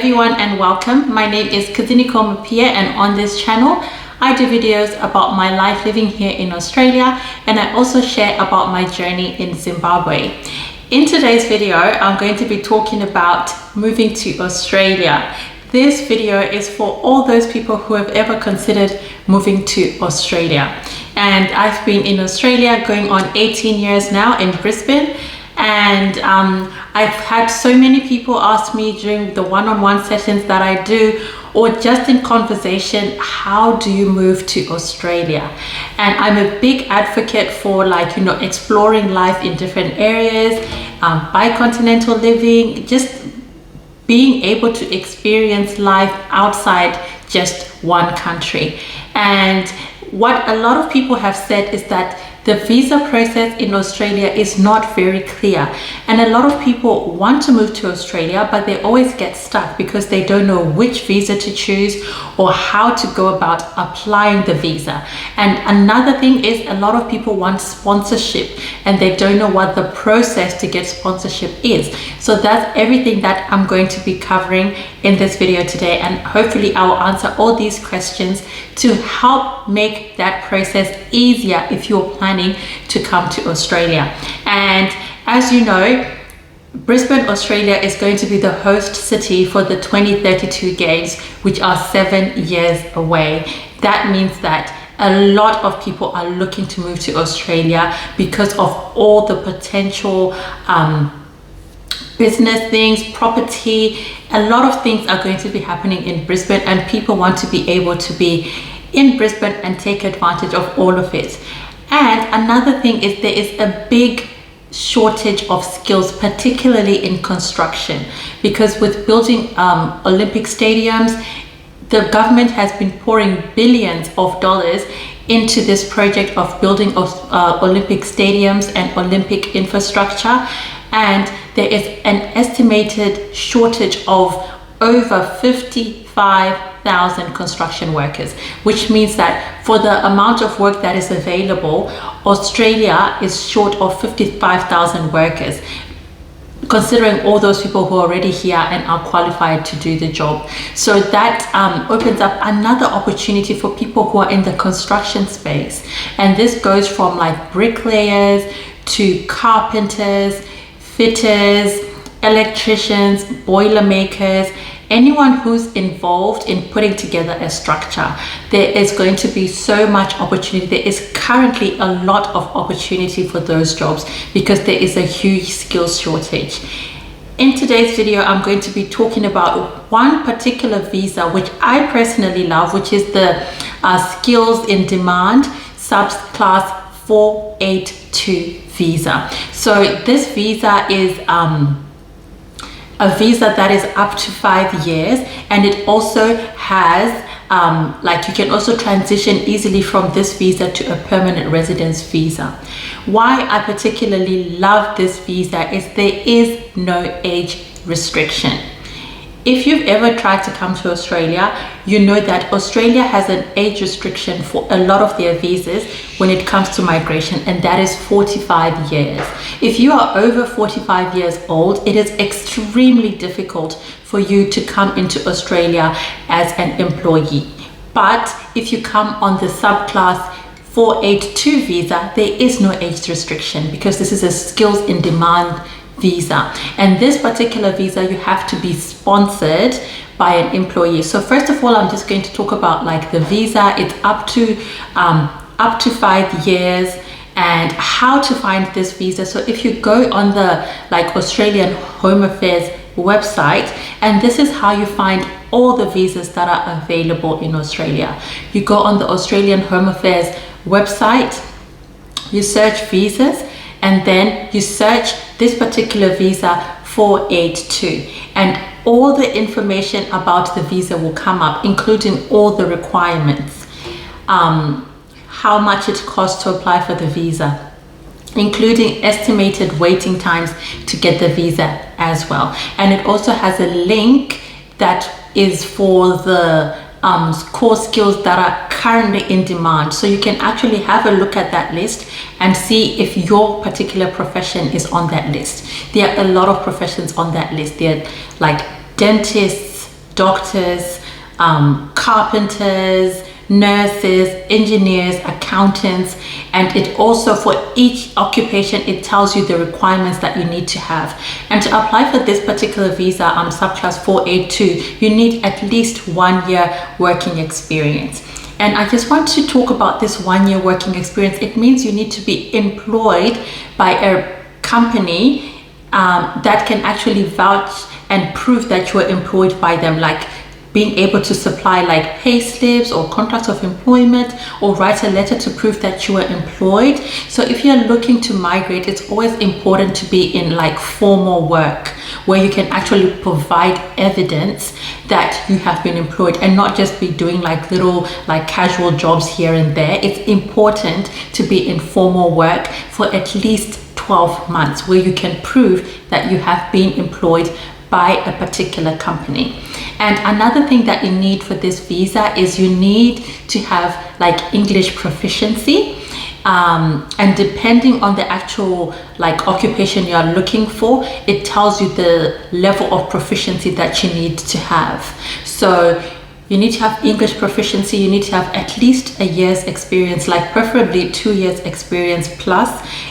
everyone and welcome. My name is Nicolle Mapiye, and on this channel I do videos about my life living here in Australia, and I also share about my journey in Zimbabwe. In today's video I'm going to be talking about moving to Australia. This video is for all those people who have ever considered moving to Australia. And I've been in Australia going on 18 years now in Brisbane. And I've had so many people ask me during the one-on-one sessions that I do, or just in conversation, how do you move to Australia? And I'm a big advocate for exploring life in different areas, bicontinental living, just being able to experience life outside just one country. And what a lot of people have said is that the visa process in Australia is not very clear, and a lot of people want to move to Australia, but they always get stuck because they don't know which visa to choose or how to go about applying the visa. And another thing is, a lot of people want sponsorship and they don't know what the process to get sponsorship is. So that's everything that I'm going to be covering in this video today, and hopefully I will answer all these questions to help make that process easier if you're planning to come to Australia. And as you know, Brisbane, Australia is going to be the host city for the 2032 Games, which are 7 years away. That means that a lot of people are looking to move to Australia because of all the potential business things, property. A lot of things are going to be happening in Brisbane, and people want to be able to be in Brisbane and take advantage of all of it. And another thing is, there is a big shortage of skills, particularly in construction, because with building Olympic stadiums, the government has been pouring billions of dollars into this project of building Olympic stadiums and Olympic infrastructure, and there is an estimated shortage of over 55,000 construction workers, which means that for the amount of work that is available, Australia is short of 55,000 workers, considering all those people who are already here and are qualified to do the job. So that opens up another opportunity for people who are in the construction space. And this goes from like bricklayers to carpenters, fitters, electricians, boiler makers, anyone who's involved in putting together a structure. There is going to be so much opportunity. There is currently a lot of opportunity for those jobs because there is a huge skills shortage. In today's video, I'm going to be talking about one particular visa which I personally love, which is the skills in demand subclass 482 visa. So this visa is a visa that is up to 5 years, and it also has you can also transition easily from this visa to a permanent residence visa. Why I particularly love this visa is there is no age restriction. If you've ever tried to come to Australia, you know that Australia has an age restriction for a lot of their visas when it comes to migration, and that is 45 years. If you are over 45 years old, it is extremely difficult for you to come into Australia as an employee. But if you come on the subclass 482 visa, there is no age restriction because this is a skills in demand visa, and this particular visa you have to be sponsored by an employee. So first of all, I'm just going to talk about the visa. It's up to 5 years and how to find this visa. So if you go on the Australian Home Affairs website, and this is how you find all the visas that are available in Australia. You go on the Australian Home Affairs website, you search visas, and then you search this particular visa 482, and all the information about the visa will come up, including all the requirements, how much it costs to apply for the visa, including estimated waiting times to get the visa as well. And it also has a link that is for the core skills that are currently in demand. So you can actually have a look at that list and see if your particular profession is on that list. There are a lot of professions on that list. There are like dentists, doctors, carpenters, nurses, engineers, accountants, and it also, for each occupation, it tells you the requirements that you need to have. And to apply for this particular visa, subclass 482, you need at least 1 year working experience. And I just want to talk about this 1 year working experience. It means you need to be employed by a company that can actually vouch and prove that you are employed by them, like being able to supply like pay slips or contracts of employment, or write a letter to prove that you are employed. So if you're looking to migrate, it's always important to be in like formal work where you can actually provide evidence that you have been employed, and not just be doing like little like casual jobs here and there. It's important to be in formal work for at least 12 months where you can prove that you have been employed by a particular company. And another thing that you need for this visa is you need to have like English proficiency, and depending on the actual like occupation you are looking for, it tells you the level of proficiency that you need to have. So you need to have English proficiency, you need to have at least a year's experience, like preferably 2 years experience plus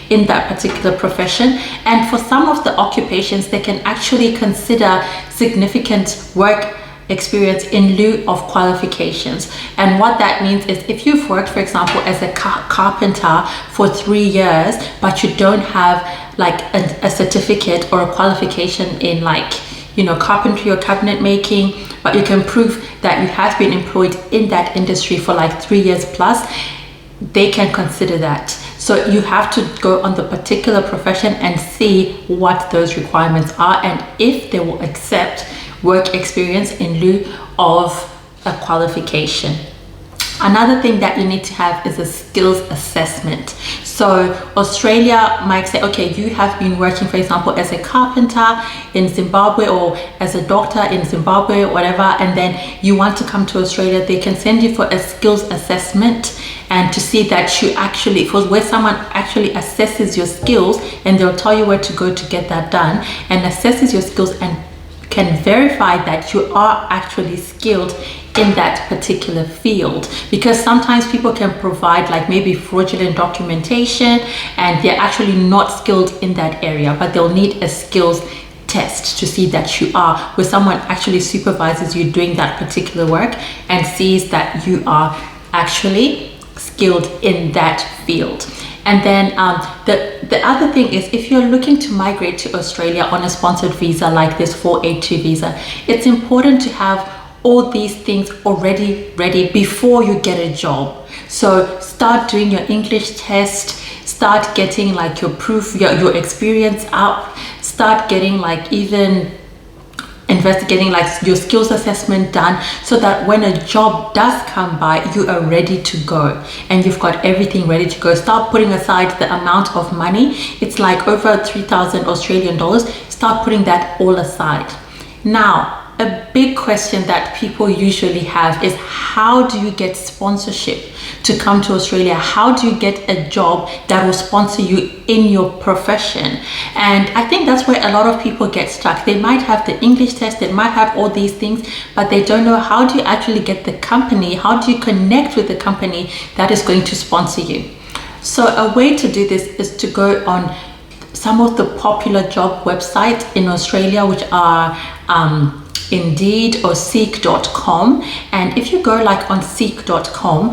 in that particular profession. And for some of the occupations, they can actually consider significant work experience in lieu of qualifications. And what that means is, if you've worked, for example, as a carpenter for 3 years, but you don't have like a certificate or a qualification in like, you know, carpentry or cabinet making, but you can prove that you have been employed in that industry for like 3 years plus, they can consider that. So you have to go on the particular profession and see what those requirements are, and if they will accept work experience in lieu of a qualification. Another thing that you need to have is a skills assessment. So Australia might say, okay, you have been working, for example, as a carpenter in Zimbabwe, or as a doctor in Zimbabwe, whatever, and then you want to come to Australia. They can send you for a skills assessment, and to see that you actually, for where someone actually assesses your skills, and they'll tell you where to go to get that done, and assesses your skills and can verify that you are actually skilled in that particular field. Because sometimes people can provide like maybe fraudulent documentation and they're actually not skilled in that area, but they'll need a skills test to see that you are, where someone actually supervises you doing that particular work and sees that you are actually skilled in that field. And then the other thing is, if you're looking to migrate to Australia on a sponsored visa like this 482 visa, it's important to have all these things already ready before you get a job. So start doing your English test, start getting like your proof, your experience up, start getting like even investigating like your skills assessment done, so that when a job does come by, you are ready to go and you've got everything ready to go. Start putting aside the amount of money. It's like over 3,000 Australian dollars. Start putting that all aside. Now, a big question that people usually have is, how do you get sponsorship to come to Australia? How do you get a job that will sponsor you in your profession? And I think that's where a lot of people get stuck. They might have the English test, they might have all these things, but they don't know, how do you actually get the company? How do you connect with the company that is going to sponsor you? So a way to do this is to go on some of the popular job websites in Australia, which are Indeed or Seek.com. And if you go like on Seek.com,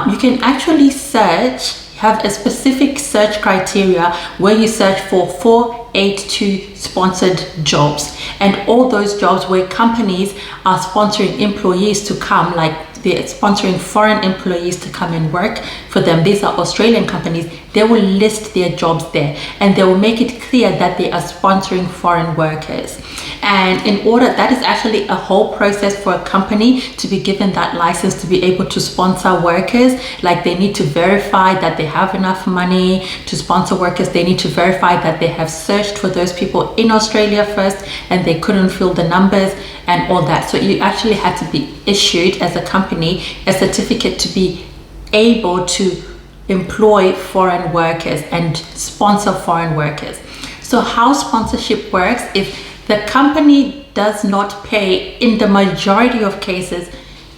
you can actually search, have a specific search criteria where you search for 482 sponsored jobs, and all those jobs where companies are sponsoring employees to come, like they're sponsoring foreign employees to come and work for them. These are Australian companies. They will list their jobs there, and they will make it clear that they are sponsoring foreign workers. And in order, that is actually a whole process for a company to be given that license to be able to sponsor workers. Like, they need to verify that they have enough money to sponsor workers. They need to verify that they have searched for those people in Australia first and they couldn't fill the numbers and all that. So you actually had to be issued as a company a certificate to be able to employ foreign workers and sponsor foreign workers. So how sponsorship works, if the company does not pay, in the majority of cases,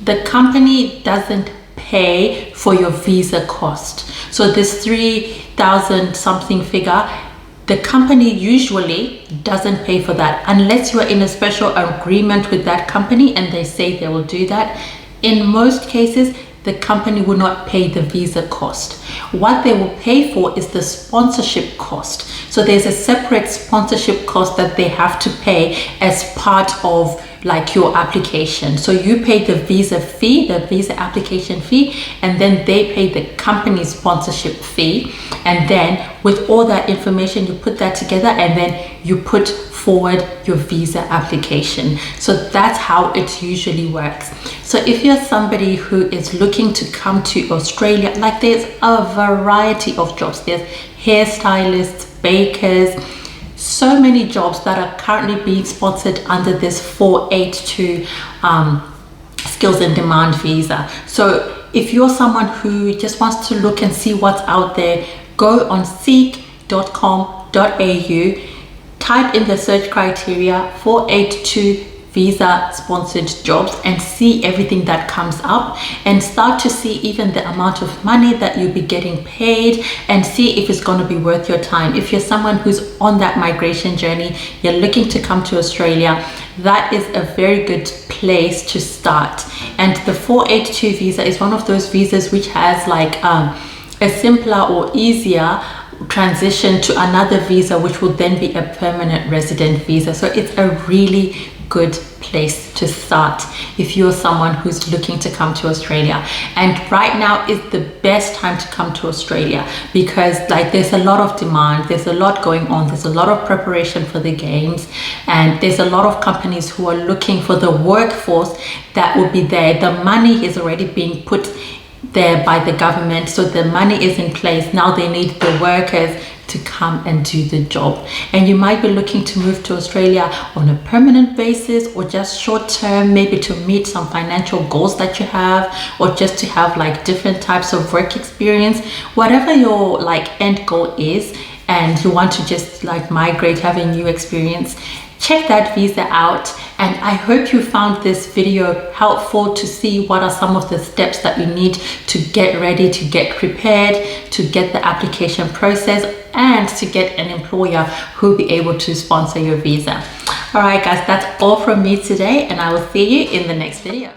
the company doesn't pay for your visa cost. So this 3,000 something figure, the company usually doesn't pay for that unless you are in a special agreement with that company and they say they will do that. In most cases, the company will not pay the visa cost. What they will pay for is the sponsorship cost. So there's a separate sponsorship cost that they have to pay as part of like your application. So you pay the visa fee, the visa application fee, and then they pay the company sponsorship fee. And then with all that information, you put that together and then you put forward your visa application. So that's how it usually works. So if you're somebody who is looking to come to Australia, like there's a variety of jobs. There's hairstylists, bakers, so many jobs that are currently being sponsored under this 482 skills in demand visa. So if you're someone who just wants to look and see what's out there, go on seek.com.au, type in the search criteria 482 visa sponsored jobs and see everything that comes up, and start to see even the amount of money that you'll be getting paid and see if it's going to be worth your time. If you're someone who's on that migration journey, you're looking to come to Australia, that is a very good place to start. And the 482 visa is one of those visas which has like a simpler or easier transition to another visa, which will then be a permanent resident visa. So it's a really good place to start if you're someone who's looking to come to Australia. And right now is the best time to come to Australia because like there's a lot of demand, there's a lot going on, there's a lot of preparation for the games, and there's a lot of companies who are looking for the workforce that will be there. The money is already being put there by the government, so the money is in place. Now they need the workers to come and do the job. And you might be looking to move to Australia on a permanent basis or just short term, maybe to meet some financial goals that you have, or just to have like different types of work experience. Whatever your like end goal is, and you want to just like migrate, have a new experience, check that visa out. And I hope you found this video helpful to see what are some of the steps that you need to get ready, to get prepared, to get the application process, and to get an employer who will be able to sponsor your visa. All right, guys, that's all from me today, and I will see you in the next video.